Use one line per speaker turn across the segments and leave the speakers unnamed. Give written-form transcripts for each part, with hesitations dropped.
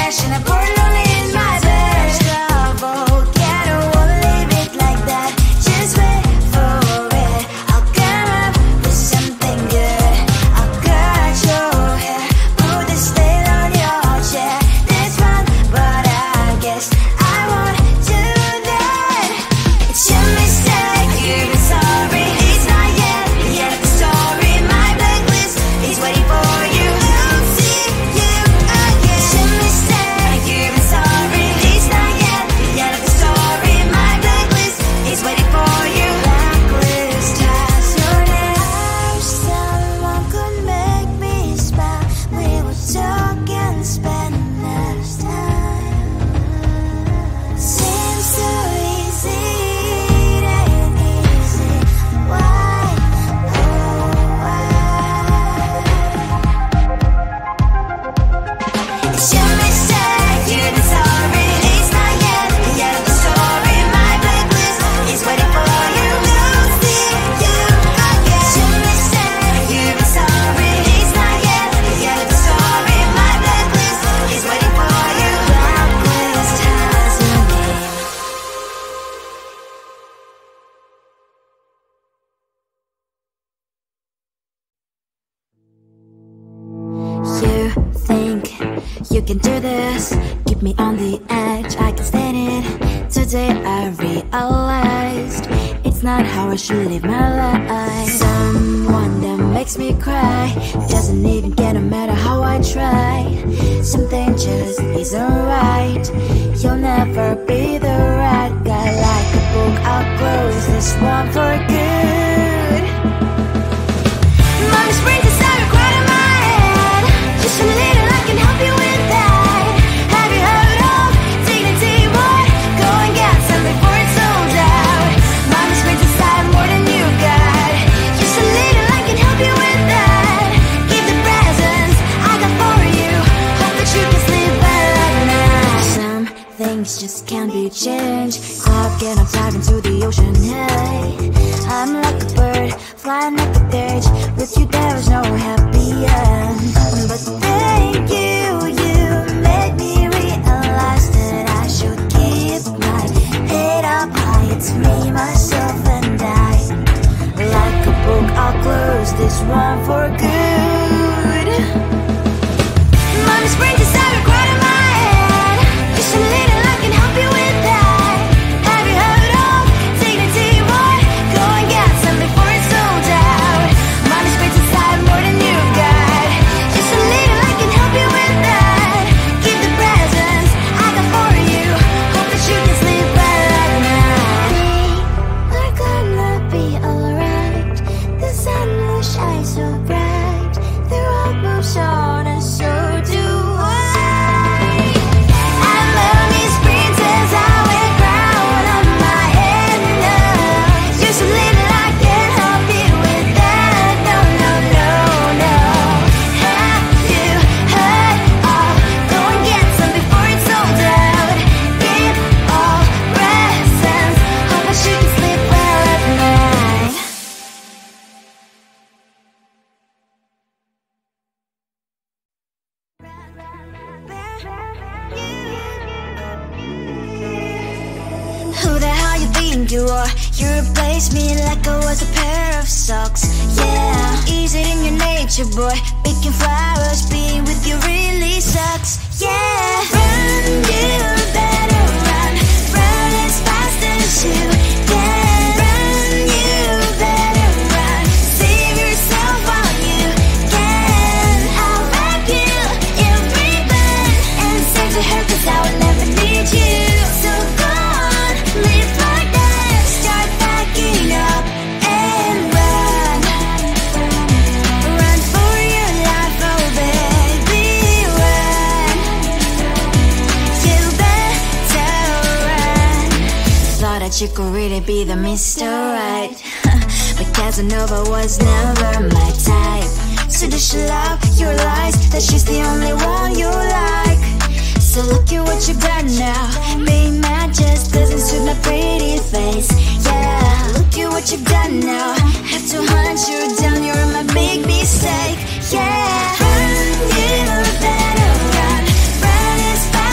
passion, I pour it all in my bed. Trouble, yeah, I don't wanna leave it like that. Just wait for it. I'll come up with something good. I'll cut your hair, put the stain on your chair. This one, but I guess I won't do that. It's your mistake, you've been sorry. It's not yet the end of the story. My blacklist is waiting for you. I'll see you again. It's your mistake, you've been sorry. It's not yet the end of the story. My blacklist is waiting for you. Blacklist has your name. I wish someone could make me smile. We would talk and spend less time. Seems so easy, it ain't easy. Why? Oh, why? It's your mistake, you've been sorry. It's not yet the end of the story. My blacklist is waiting for you. I'll see you again. It's your mistake, you've been sorry. It's not yet the end of the story. My blacklist is waiting for you. Blacklist has your name. You think you can do this, keep me on the edge, I can stand it. Today I realized it's not how I should live my life. Someone that makes me cry doesn't even get no matter how I try. Something just isn't right. You'll never be the right guy. Like a book, I'll close this one for good. Mommy springs inside a quite in my head. Just a little, I can help you with that. Have you heard of dignity, boy? Go and get some before it's sold out. Mommy springs inside more than you got. Just a little, I can help you with that. Give the presents I got for you. Hope that you can sleep well at night. Some things just can't be changed. I'll get on dive into the ocean, hey. I'm like a bird, flying like a bird. With you there is no happy end. But thank you, you made me realize that I should keep my head up high. It's me, myself, and I. Like a book, I'll close this one for good. Mommy springs inside a quite in my head. Just a little, I can help you with that. Have you heard of dignity, boy? Go and get some before it's sold out. Mommy springs inside more than you got. Just a little, I can help you with that. Give the presents I got for you. Hope that you can sleep well at night. We're gonna be alright. The sun will shine so bright. The road moves on and so do I. I'm lonely sprinters, I wear crown on my head now. Just a little, I can help you with that. No, no, no, no. Have you heard of? Go and get some before it's sold out. Give all presents. Hope that you can sleep well at night. Who the hell you think you are? You replaced me like I was a pair of socks. Yeah, is it in your nature, boy? Picking flowers, being with you really sucks. Yeah, run, you better run. Run as fast as you can. Run, you better run. Save yourself while you can. I'll wrap you in ribbon and send to her, 'cause I will never need you. So go on, live like that. Start packing up and run. Run for your life, oh baby, run. You better run. Thought that you could really be the Mr. Right. But Casanova was never my type. So does she love your lies, that she's the only one you like? So look at what you've done now. Being mad just doesn't suit my pretty face. Yeah, look at what you've done now. Have to hunt you down, you're my big mistake. Yeah, run, you better run. Run as fast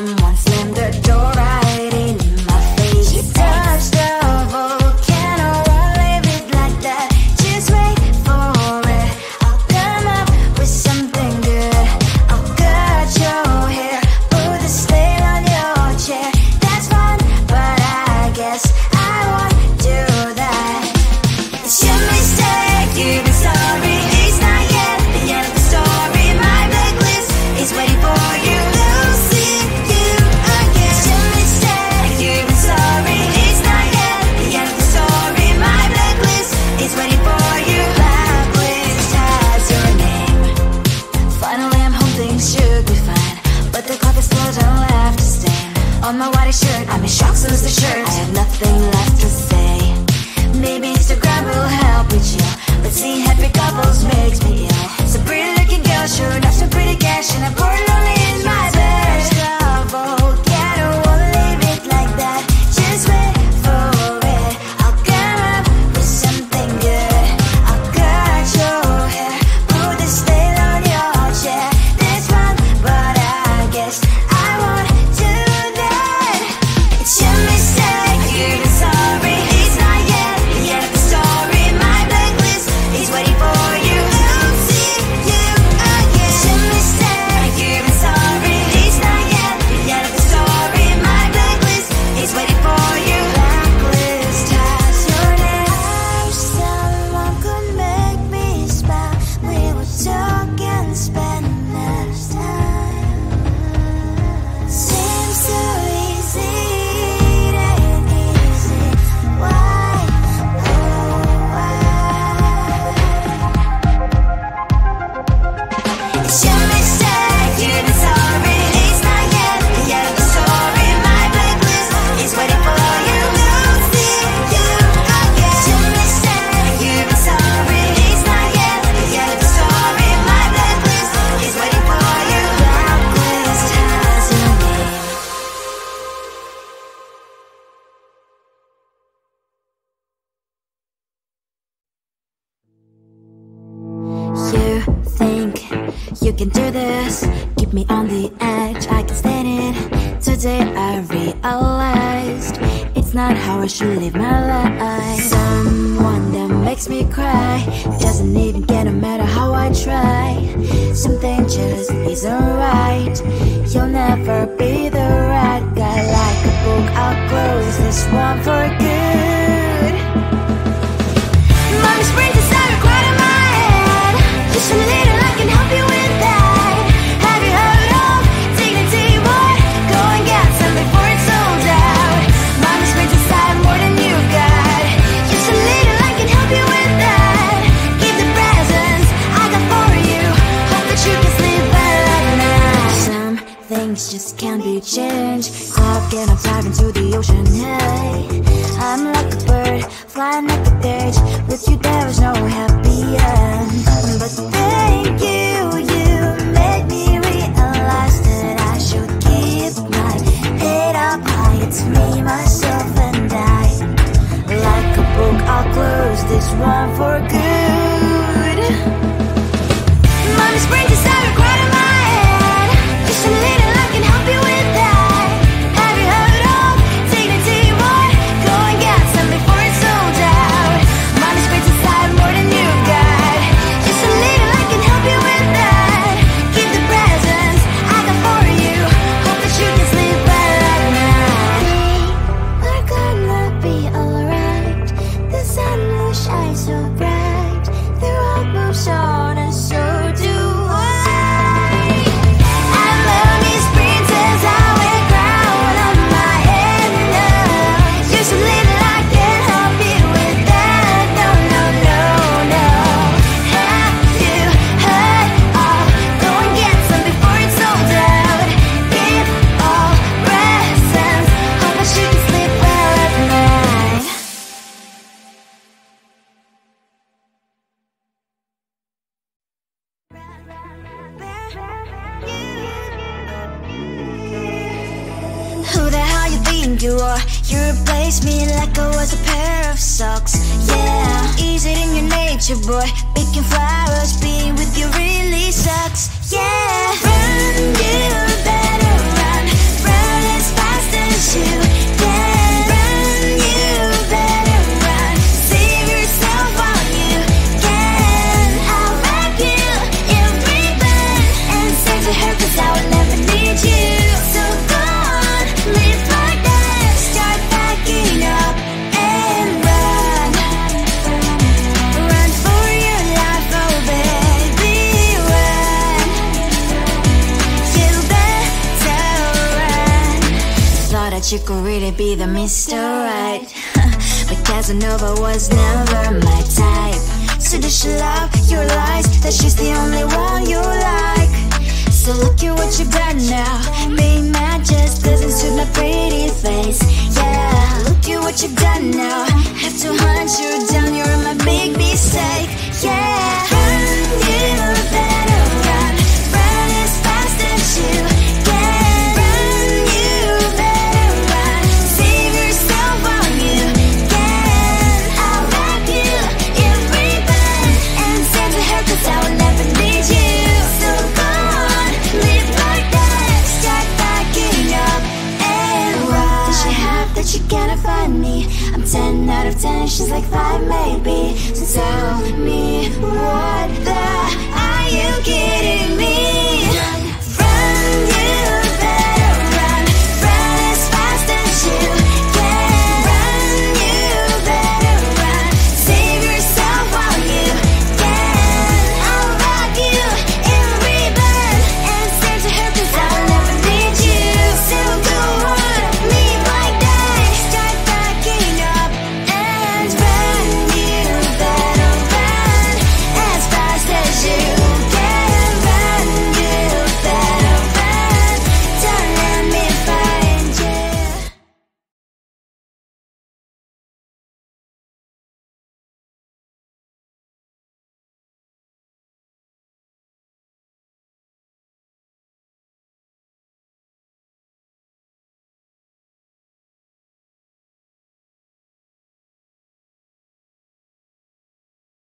Someone slammed the door right in my face. You touched the volcano, won't leave it like that. Just wait for it. I'll come up with something good. I'll cut your hair, put a stain on your chair. That's fun, but I guess I won't do that. It's your mistake, you've been sorry. It's not yet the end of the story. My blacklist is waiting for you. We'll see you again. It's your mistake, you've been sorry. It's not yet the end of the story. My blacklist is waiting for you. Blacklist has your name. Finally I'm home, things should be fine, but the clock is closed, I don't have to stain on my white shirt. I'm in shock since the shirt. I have nothing left to say. Maybe Instagram will help with you, but seeing happy couples makes me ill. Some pretty looking girl sure enough, some pretty cash, and I'm pouring lonely in my bed. Volcano, won't leave it like that. Just wait for it. I'll come up with something good. I'll cut your hair, put the stain on your chair. That's fun, but I guess I won't do that. It's your mistake, you've been sorry. It's not yet the end of the story. My blacklist is waiting for you. We'll see you again. It's your mistake, you've been sorry. It's not yet the end of the story. My blacklist is waiting for you. Blacklist has your name. I wish someone could make me smile. We would talk and spend less time. Seems so easy, it ain't easy. Why, oh why? It's your mistake, you've been sorry. It's not yet the end of the story. My blacklist is waiting for you. We'll see you again. It's your mistake, you've been sorry. It's not yet the end of the story. My blacklist is waiting for you. Blacklist has your name. You think you can do this, keep me on the edge, I can stand it. Today I realized it's not how I should live my life. Someone that makes me cry doesn't even get, no matter how I try. Something just isn't right. You'll never be the right guy. Like a book, I'll close this one for good. Mommy springs inside right in my head. Just a little, I can help you with that. Have you heard of dignity, boy? Go and get some before it's sold out. Mommy springs inside more than you got. Just a little, I can help you with that. Give the presents I got for you. Hope that you can sleep well at night. Some things just can't be changed. How can I dive into the ocean? Hey, I'm like a bird, flying like a cage. With you there is no happy end. But thank you, you made me realize that I should keep my head up high. It's me, myself, and I. Like a book, I'll close this one for good. Mommy springs inside right in my head. Just a little, I can help you with that. Have you heard of dignity, boy? Go and get some before it's sold out. Mommy springs inside more than you got. Just a little, I can help you with that. Give the presents I got for you. Hope that you can sleep well at night. We're gonna be alright. The sun will shine so bright. The road moves on and so do I. I love these princess, I wear crown on my head now. Just a little, I can help you with that. No, no, no, no. Have you heard of? Go and get some before it's sold out. Give all presents. Hope that you can sleep well at night. Who the hell you think you are? You replaced me like I was a pair of socks. Yeah, is it in your nature, boy? Picking flowers, being with you really sucks. Yeah, run, you better run, run. you could really be the Mr. Right. But Casanova was never my type. So does she love your lies, that she's the only one you like? So look at what you've done now. Being mad just doesn't suit my pretty face. Yeah, look at what you've done now. Have to hunt you down, you're my big mistake. Yeah, run, you better run. Run as fast as you can. Run, you better run. Save yourself while you can. I'll wrap you in ribbon and send to her, 'cause I will never need you. So go on, live like that. Start backing up and run. Does she have that she cannot find me? I'm 10 out of 10, she's like 5 maybe. So tell me what the